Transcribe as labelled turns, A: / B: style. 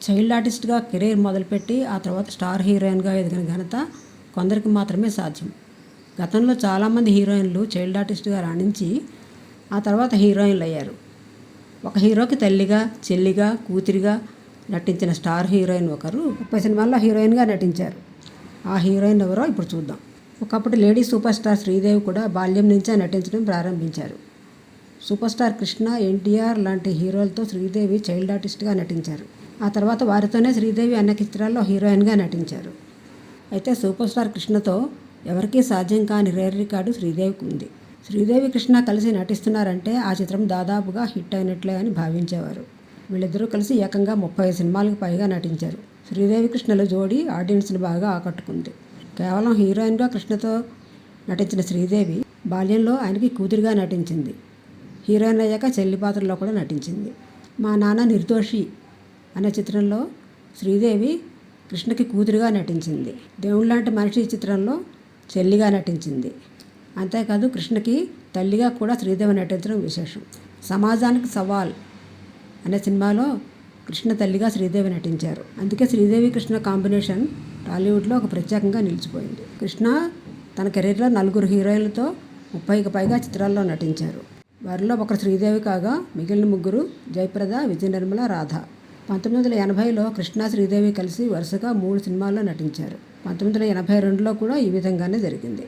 A: Child ఆర్టిస్ట్గా career మొదలుపెట్టి ఆ తర్వాత స్టార్ హీరోయిన్గా ఎదిగిన ఘనత కొందరికి మాత్రమే సాధ్యం. గతంలో చాలామంది హీరోయిన్లు చైల్డ్ ఆర్టిస్ట్గా రాణించి ఆ తర్వాత హీరోయిన్లు అయ్యారు. ఒక హీరోకి తల్లిగా, చెల్లిగా, కూతురిగా నటించిన స్టార్ హీరోయిన్ ఒకరు 30 సినిమాల్లో హీరోయిన్గా నటించారు. ఆ హీరోయిన్ ఎవరో ఇప్పుడు చూద్దాం. ఒకప్పుడు లేడీ సూపర్ స్టార్ శ్రీదేవి కూడా బాల్యం నుంచే నటించడం ప్రారంభించారు. సూపర్ స్టార్ కృష్ణ, ఎన్టీఆర్ లాంటి హీరోలతో శ్రీదేవి చైల్డ్ ఆర్టిస్ట్గా నటించారు. ఆ తర్వాత వారితోనే శ్రీదేవి అనేక చిత్రాల్లో హీరోయిన్గా నటించారు. అయితే సూపర్ స్టార్ కృష్ణతో ఎవరికీ సాధ్యం కాని రేర్ రికార్డు శ్రీదేవికి ఉంది. శ్రీదేవి, కృష్ణ కలిసి నటిస్తున్నారంటే ఆ చిత్రం దాదాపుగా హిట్ అయినట్లే అని భావించేవారు. వీళ్ళిద్దరూ కలిసి ఏకంగా 30 సినిమాలకు పైగా నటించారు. శ్రీదేవి, కృష్ణల జోడీ ఆడియన్స్ని బాగా ఆకట్టుకుంది. కేవలం హీరోయిన్గా కృష్ణతో నటించిన శ్రీదేవి బాల్యంలో ఆయనకి కూతురిగా నటించింది. హీరోయిన్ అయ్యాక చెల్లి పాత్రలో కూడా నటించింది. మా నాన్న నిర్దోషి అనే చిత్రంలో శ్రీదేవి కృష్ణకి కూతురిగా నటించింది. దేవుళ్ళలాంటి మనిషి చిత్రంలో చెల్లిగా నటించింది. అంతేకాదు కృష్ణకి తల్లిగా కూడా శ్రీదేవి నటించడం విశేషం. సమాజానికి సవాల్ అనే సినిమాలో కృష్ణ తల్లిగా శ్రీదేవి నటించారు. అందుకే శ్రీదేవి కృష్ణ కాంబినేషన్ టాలీవుడ్లో ఒక ప్రత్యేకంగా నిలిచిపోయింది. కృష్ణ తన కెరీర్లో 4 హీరోయిన్లతో 30కి పైగా చిత్రాల్లో నటించారు. వారిలో ఒకరు శ్రీదేవి కాగా మిగిలిన 3 జయప్రద, విజయ నిర్మల, రాధ. 1980లో కృష్ణ, శ్రీదేవి కలిసి వరుసగా 3 సినిమాల్లో నటించారు. 1982లో కూడా ఈ విధంగానే జరిగింది.